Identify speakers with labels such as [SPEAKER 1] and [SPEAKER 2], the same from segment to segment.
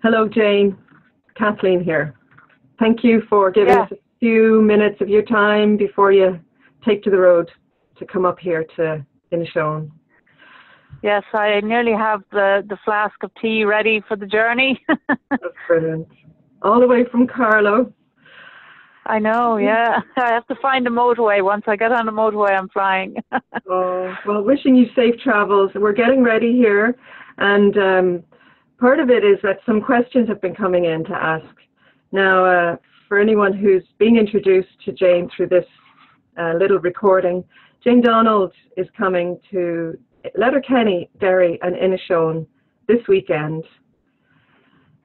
[SPEAKER 1] Hello, Jane. Kathleen here. Thank you for giving us a few minutes of your time before you take to the road to come up here to Inishowen.
[SPEAKER 2] Yes, I nearly have the flask of tea ready for the journey.
[SPEAKER 1] That's brilliant. All the way from Carlow.
[SPEAKER 2] I know, yeah. I have to find a motorway. Once I get on the motorway, I'm flying.
[SPEAKER 1] Oh, well, wishing you safe travels. We're getting ready here, and part of it is that some questions have been coming in to ask. Now, for anyone who's being introduced to Jane through this little recording, Jane Donald is coming to Letterkenny, Derry and Inishowen this weekend.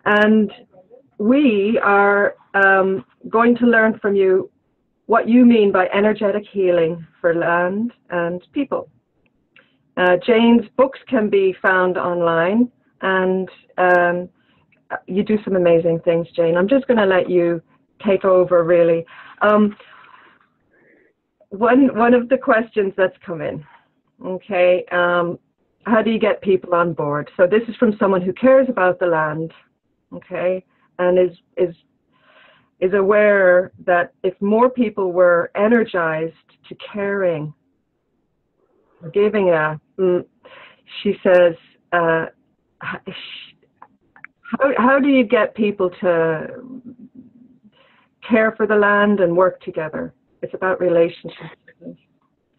[SPEAKER 1] And we are going to learn from you what you mean by energetic healing for land and people. Jane's books can be found online, and you do some amazing things, Jane. I'm just going to let you take over, really. One of the questions that's come in, okay, how do you get people on board? So this is from someone who cares about the land, okay, and is aware that if more people were energized to caring, giving she says, how do you get people to care for the land and work together? It's about relationships.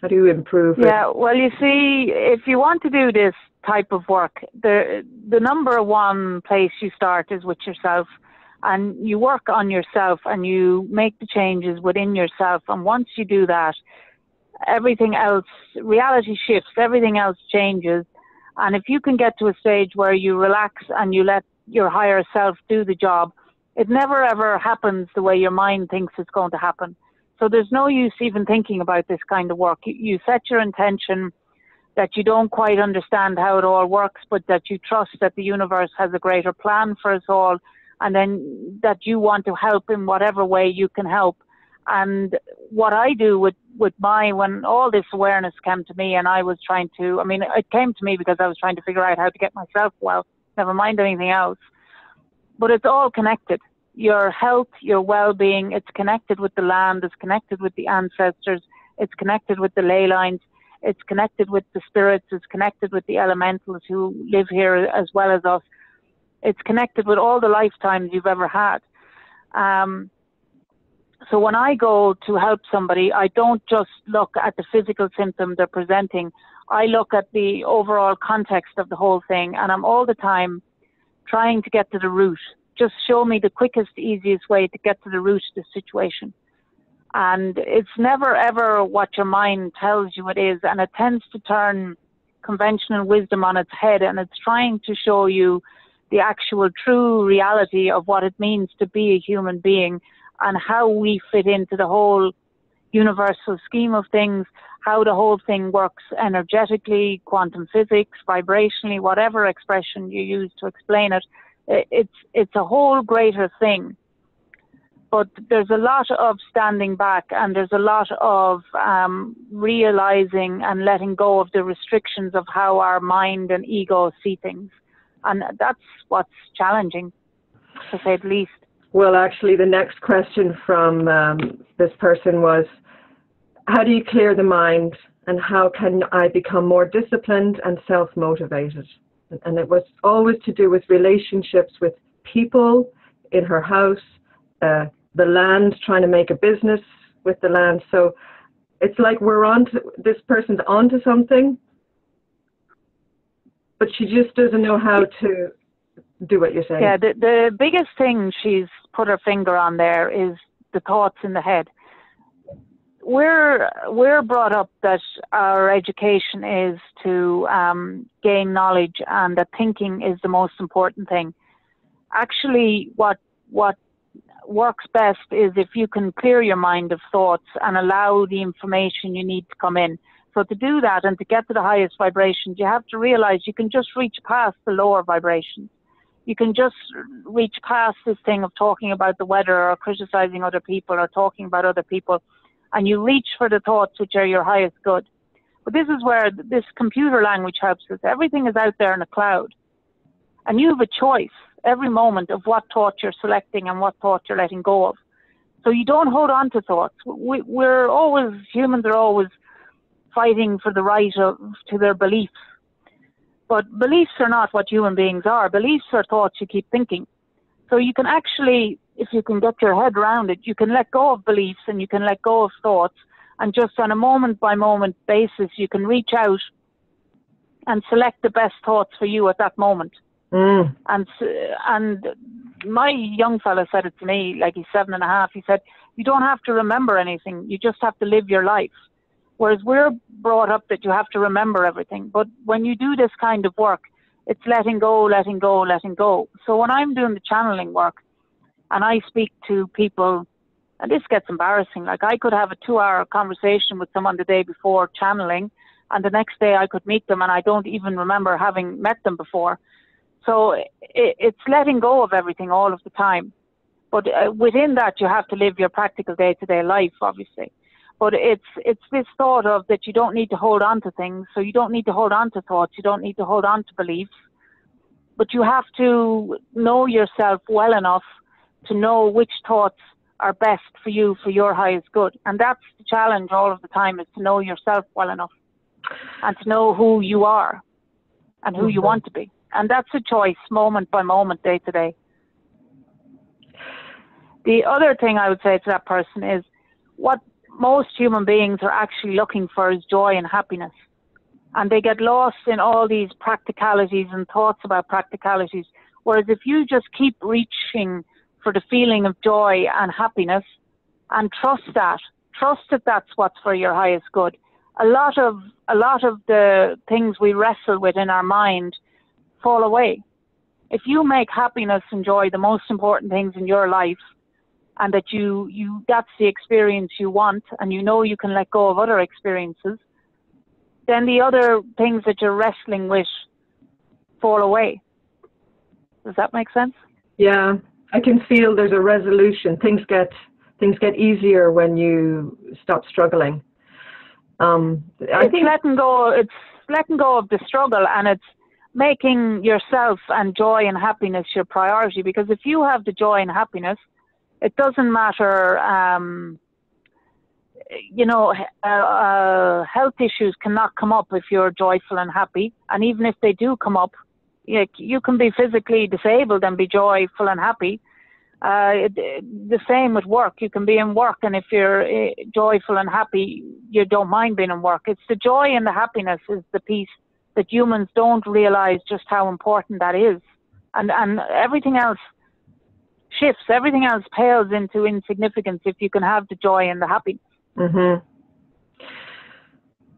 [SPEAKER 1] How do you improve it?
[SPEAKER 2] Yeah, well, you see, if you want to do this type of work, the number one place you start is with yourself. And you work on yourself and you make the changes within yourself. And once you do that, everything else, reality shifts, everything else changes. And if you can get to a stage where you relax and you let your higher self do the job, it never ever happens the way your mind thinks it's going to happen. So there's no use even thinking about this kind of work. You set your intention that you don't quite understand how it all works, but that you trust that the universe has a greater plan for us all, and then that you want to help in whatever way you can help. And what I do with when all this awareness came to me and I was trying to, it came to me because I was trying to figure out how to get myself well, never mind anything else. But it's all connected. Your health, your well-being, it's connected with the land, it's connected with the ancestors, it's connected with the ley lines, it's connected with the spirits, it's connected with the elementals who live here as well as us. It's connected with all the lifetimes you've ever had. So when I go to help somebody, I don't just look at the physical symptom they're presenting. I look at the overall context of the whole thing, and I'm all the time trying to get to the root. Just show me the quickest, easiest way to get to the root of the situation. And it's never, ever what your mind tells you it is, and it tends to turn conventional wisdom on its head, and it's trying to show you the actual true reality of what it means to be a human being and how we fit into the whole universal scheme of things, how the whole thing works energetically, quantum physics, vibrationally, whatever expression you use to explain it. It's a whole greater thing. But there's a lot of standing back, and there's a lot of realizing and letting go of the restrictions of how our mind and ego see things. And that's what's challenging, to say the least.
[SPEAKER 1] Well, actually, the next question from this person was, how do you clear the mind, and how can I become more disciplined and self-motivated? And it was always to do with relationships with people in her house, the land, trying to make a business with the land. So it's like this person's onto something, but she just doesn't know how to do what you're saying.
[SPEAKER 2] Yeah, the biggest thing she's put her finger on there is the thoughts in the head. We're brought up that our education is to gain knowledge, and that thinking is the most important thing. Actually, what works best is if you can clear your mind of thoughts and allow the information you need to come in. So to do that and to get to the highest vibrations, you have to realize you can just reach past the lower vibrations. You can just reach past this thing of talking about the weather or criticizing other people or talking about other people, and you reach for the thoughts which are your highest good. But this is where this computer language helps us. Everything is out there in a cloud, and you have a choice. every moment of what thought you're selecting and what thought you're letting go of. So you don't hold on to thoughts. Humans are always fighting for the right to their beliefs. But beliefs are not what human beings are. Beliefs are thoughts you keep thinking. So you can actually, if you can get your head around it, you can let go of beliefs and you can let go of thoughts. And just on a moment-by-moment basis, you can reach out and select the best thoughts for you at that moment. And my young fella said it to me, like he's 7.5. He said, you don't have to remember anything. You just have to live your life. Whereas we're brought up that you have to remember everything. But when you do this kind of work, it's letting go, letting go, letting go. So when I'm doing the channeling work and I speak to people, and this gets embarrassing, like I could have a 2-hour conversation with someone the day before channeling, and the next day I could meet them and I don't even remember having met them before. So it's letting go of everything all of the time. But within that, you have to live your practical day-to-day life, obviously. But it's this thought of that you don't need to hold on to things. So you don't need to hold on to thoughts. You don't need to hold on to beliefs. But you have to know yourself well enough to know which thoughts are best for you, for your highest good. And that's the challenge all of the time, is to know yourself well enough and to know who you are and who you want to be. And that's a choice, moment by moment, day to day. The other thing I would say to that person is, what most human beings are actually looking for is joy and happiness. And they get lost in all these practicalities and thoughts about practicalities. Whereas if you just keep reaching for the feeling of joy and happiness and trust that that's what's for your highest good. A lot of the things we wrestle with in our mind fall away. If you make happiness and joy the most important things in your life, and that that's the experience you want, and you know you can let go of other experiences, then the other things that you're wrestling with fall away. Does that make sense?
[SPEAKER 1] Yeah, I can feel there's a resolution. Things get easier when you stop struggling.
[SPEAKER 2] It's letting go of the struggle, and it's making yourself and joy and happiness your priority. Because if you have the joy and happiness, it doesn't matter, health issues cannot come up if you're joyful and happy. And even if they do come up, you can be physically disabled and be joyful and happy. The same with work. You can be in work, and if you're joyful and happy, you don't mind being in work. It's the joy and the happiness is the piece that humans don't realize just how important that is. And everything else shifts, everything else pales into insignificance if you can have the joy and the happiness.
[SPEAKER 1] Mm-hmm.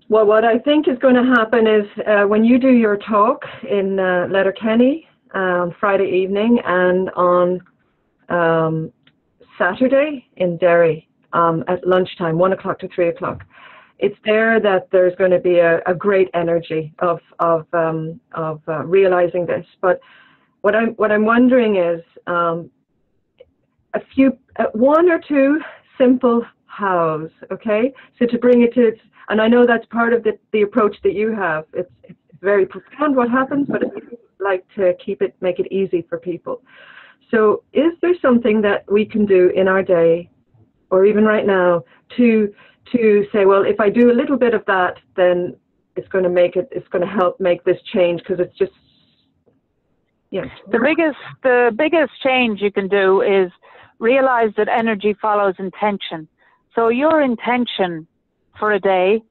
[SPEAKER 1] Well, what I think is going to happen is when you do your talk in Letterkenny on Friday evening, and on Saturday in Derry at lunchtime, 1 o'clock to 3 o'clock, it's there that there's going to be a great energy of realizing this. But what I'm wondering is one or two simple hows, okay? So to bring it to its, and I know that's part of the approach that you have. It's very profound what happens, but I like to make it easy for people. So is there something that we can do in our day, or even right now, to say, well, if I do a little bit of that, then it's going to help make this change, because it's just, yeah. The biggest change you can do is realize that energy follows intention. So your intention for a day,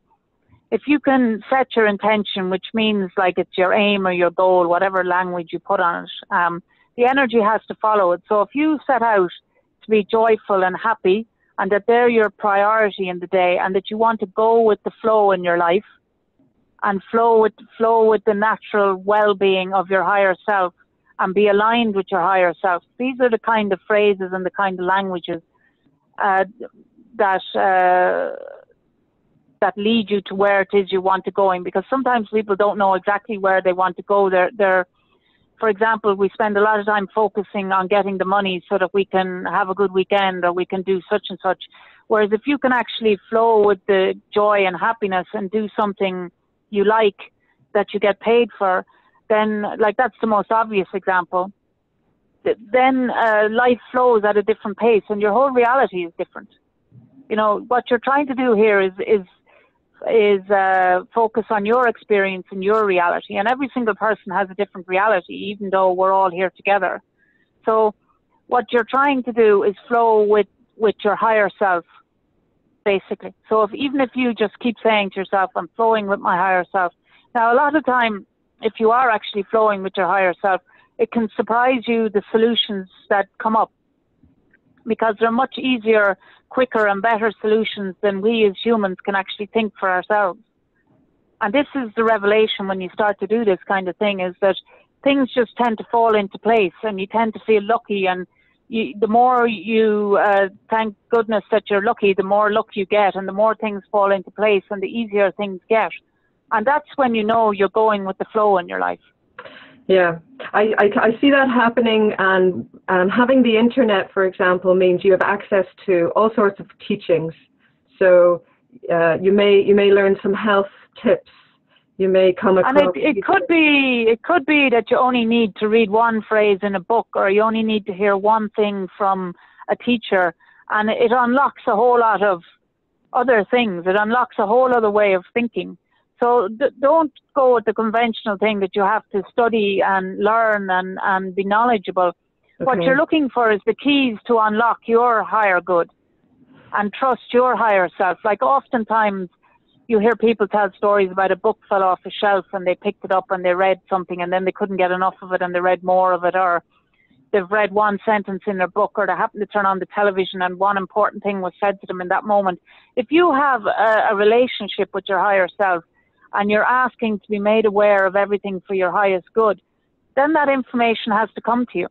[SPEAKER 1] if you can set your intention, which means like it's your aim or your goal, whatever language you put on it, the energy has to follow it. So if you set out to be joyful and happy, and that they're your priority in the day, and that you want to go with the flow in your life and flow with the natural well-being of your higher self and be aligned with your higher self. These are the kind of phrases and the kind of languages that lead you to where it is you want to go in, because sometimes people don't know exactly where they want to go. They're for example, we spend a lot of time focusing on getting the money so that we can have a good weekend, or we can do such and such. Whereas if you can actually flow with the joy and happiness and do something you like that you get paid for, then, like, that's the most obvious example.
[SPEAKER 2] then life flows at a different pace, and your whole reality is different. You know, what you're trying to do here is focus on your experience and your reality, and every single person has a different reality, even though we're all here together. So what you're trying to do is flow with your higher self, basically. So even if you just keep saying to yourself, I'm flowing with my higher self. Now, a lot of time, if you are actually flowing with your higher self, it can surprise you the solutions that come up, because they're much easier, quicker and better solutions than we as humans can actually think for ourselves. And this is the revelation when you start to do this kind of thing, is that things just tend to fall into place, and you tend to feel lucky, and the more you thank goodness that you're lucky, the more luck you get, and the more things fall into place, and the easier things get. And that's when you know you're going with the flow in your life.
[SPEAKER 1] Yeah, I see that happening, and having the internet, for example, means you have access to all sorts of teachings. So you may learn some health tips. You may come across.
[SPEAKER 2] And it could be that you only need to read one phrase in a book, or you only need to hear one thing from a teacher, and it unlocks a whole lot of other things. It unlocks a whole other way of thinking. So don't go with the conventional thing that you have to study and learn and be knowledgeable. Okay. What you're looking for is the keys to unlock your higher good and trust your higher self. Like, oftentimes you hear people tell stories about a book fell off a shelf and they picked it up and they read something, and then they couldn't get enough of it and they read more of it, or they've read one sentence in their book, or they happen to turn on the television and one important thing was said to them in that moment. If you have a relationship with your higher self, and you're asking to be made aware of everything for your highest good, then that information has to come to you.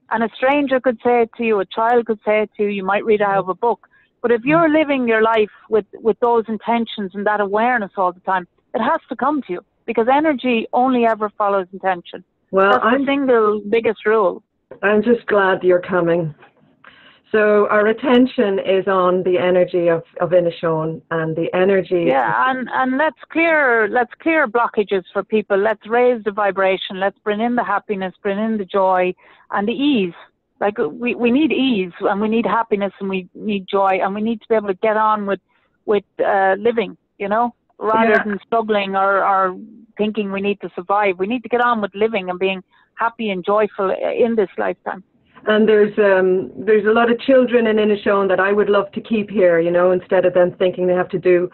[SPEAKER 2] And a stranger could say it to you, a child could say it to you, you might read it out of a book. But if you're living your life with those intentions and that awareness all the time, it has to come to you, because energy only ever follows intention. Well, that's the single biggest rule.
[SPEAKER 1] I'm just glad you're coming. So our attention is on the energy of Inishowen and the energy.
[SPEAKER 2] Yeah, and let's clear blockages for people. Let's raise the vibration. Let's bring in the happiness, bring in the joy and the ease. Like, we need ease, and we need happiness, and we need joy, and we need to be able to get on with living, you know, rather than struggling or thinking we need to survive. We need to get on with living and being happy and joyful in this lifetime.
[SPEAKER 1] And there's a lot of children in Inishowen that I would love to keep here, you know, instead of them thinking they have to do,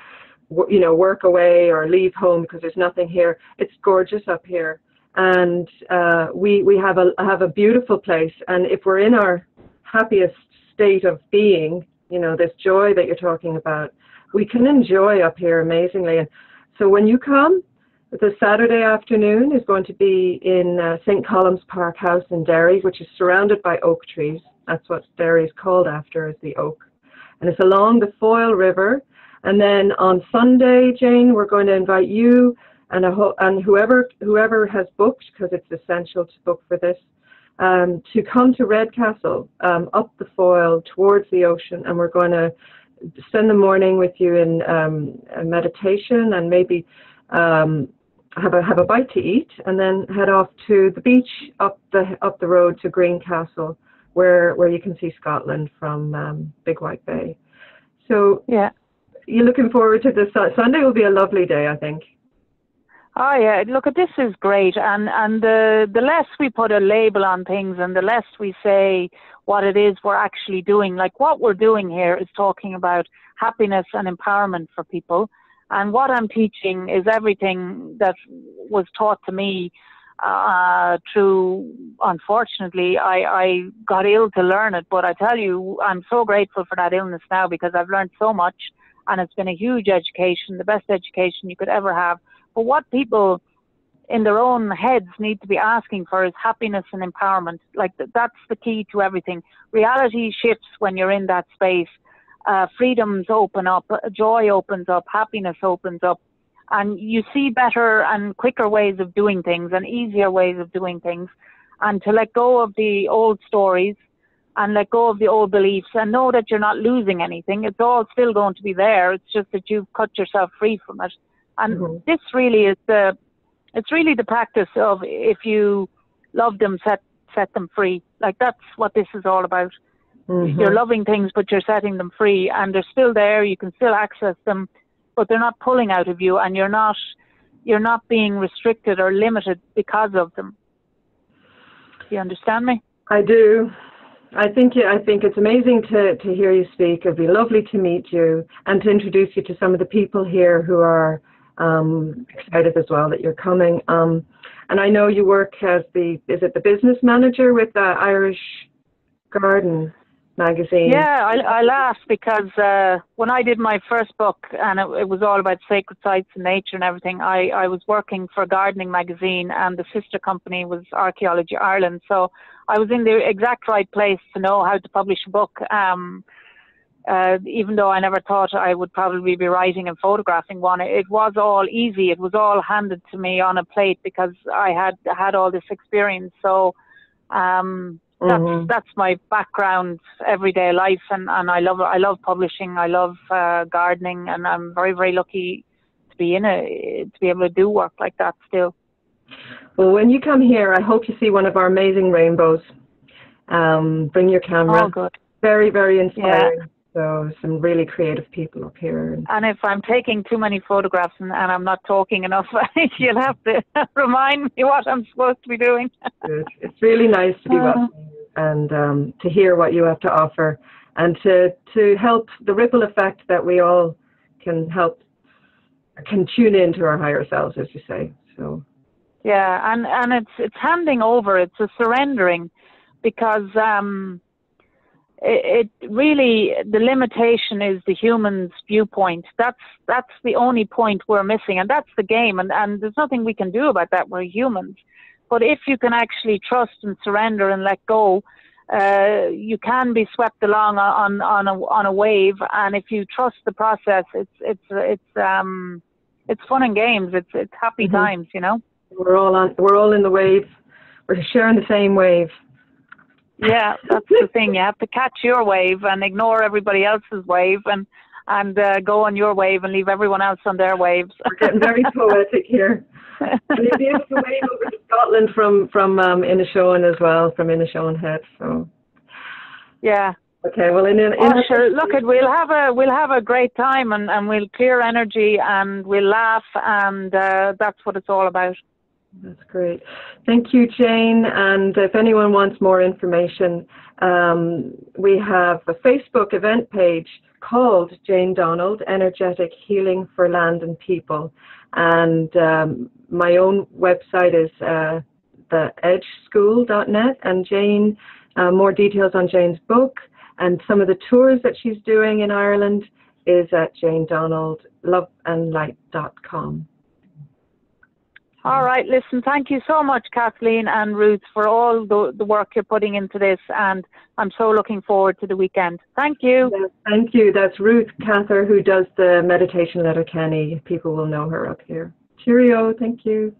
[SPEAKER 1] you know, work away or leave home because there's nothing here. It's gorgeous up here, and we have a beautiful place. And if we're in our happiest state of being, you know, this joy that you're talking about, we can enjoy up here amazingly. And so when you come, the Saturday afternoon is going to be in St. Colum's Park House in Derry, which is surrounded by oak trees. That's what Derry is called after, is the oak. And it's along the Foyle River. And then on Sunday, Jane, we're going to invite you and whoever has booked, because it's essential to book for this, to come to Redcastle, up the Foyle towards the ocean. And we're going to spend the morning with you in a meditation, and maybe have a bite to eat, and then head off to the beach up the road to Greencastle, where you can see Scotland from Big White Bay. So yeah, you're looking forward to this. Sunday will be a lovely day, I think.
[SPEAKER 2] Oh yeah, look, this is great, and the less we put a label on things, and the less we say what it is we're actually doing. Like, what we're doing here is talking about happiness and empowerment for people. And what I'm teaching is everything that was taught to me through, unfortunately, I got ill to learn it. But I tell you, I'm so grateful for that illness now, because I've learned so much, and it's been a huge education, the best education you could ever have. But what people in their own heads need to be asking for is happiness and empowerment. Like, that's the key to everything. Reality shifts when you're in that space. Freedoms open up, joy opens up, happiness opens up, and you see better and quicker ways of doing things and easier ways of doing things, and to let go of the old stories and let go of the old beliefs and know that you're not losing anything. It's all still going to be there. It's just that you've cut yourself free from it. And this really is it's really the practice of, if you love them, set them free. Like, that's what this is all about.
[SPEAKER 1] Mm-hmm.
[SPEAKER 2] You're loving things, but you're setting them free, and they're still there. You can still access them, but they're not pulling out of you, and you're not being restricted or limited because of them. Do you understand me?
[SPEAKER 1] I do. I think it's amazing to hear you speak. It'd be lovely to meet you and to introduce you to some of the people here who are excited as well that you're coming. And I know you work as the business manager with the Irish Garden magazine?
[SPEAKER 2] Yeah, I laugh because when I did my first book, and it was all about sacred sites and nature and everything, I was working for a gardening magazine, and the sister company was Archaeology Ireland. So I was in the exact right place to know how to publish a book, even though I never thought I would probably be writing and photographing one. It was all easy. It was all handed to me on a plate because I had all this experience. So that's my background, everyday life, and I love publishing. I love gardening, and I'm very, very lucky to be able to do work like that still.
[SPEAKER 1] Well, when you come here, I hope you see one of our amazing rainbows. Bring your camera.
[SPEAKER 2] Oh, good.
[SPEAKER 1] Very, very inspiring.
[SPEAKER 2] Yeah.
[SPEAKER 1] So some really creative people up here.
[SPEAKER 2] And if I'm taking too many photographs and I'm not talking enough, you'll have to remind me what I'm supposed to be doing.
[SPEAKER 1] Good. It's really nice to be welcoming you and to hear what you have to offer, and to help the ripple effect that we all can tune into our higher selves, as you say. So.
[SPEAKER 2] Yeah, and it's handing over. It's a surrendering, because it really, the limitation is the human's viewpoint. That's the only point we're missing, and that's the game. And there's nothing we can do about that. We're humans. But if you can actually trust and surrender and let go, you can be swept along on a wave. And if you trust the process, it's fun and games. It's happy times, you know.
[SPEAKER 1] We're all in the wave. We're sharing the same wave.
[SPEAKER 2] Yeah, that's the thing. You have to catch your wave and ignore everybody else's wave, and go on your wave and leave everyone else on their waves.
[SPEAKER 1] We're getting very poetic here. And you'll be able to wave over to Scotland from Inishowen as well, from Inishowen Head. So.
[SPEAKER 2] Yeah.
[SPEAKER 1] Okay. Well,
[SPEAKER 2] sure. Look, we'll have a great time, and we'll clear energy, and we'll laugh, and that's what it's all about.
[SPEAKER 1] That's great. Thank you, Jane. And if anyone wants more information, we have a Facebook event page called Jane Donald, Energetic Healing for Land and People. And my own website is theedgeschool.net. And Jane, more details on Jane's book and some of the tours that she's doing in Ireland is at janedonaldloveandlight.com.
[SPEAKER 2] All right, listen, thank you so much, Kathleen and Ruth, for all the work you're putting into this, and I'm so looking forward to the weekend. Thank you.
[SPEAKER 1] Yes, thank you. That's Ruth Cather, who does the meditation Letterkenny. People will know her up here. Cheerio. Thank you.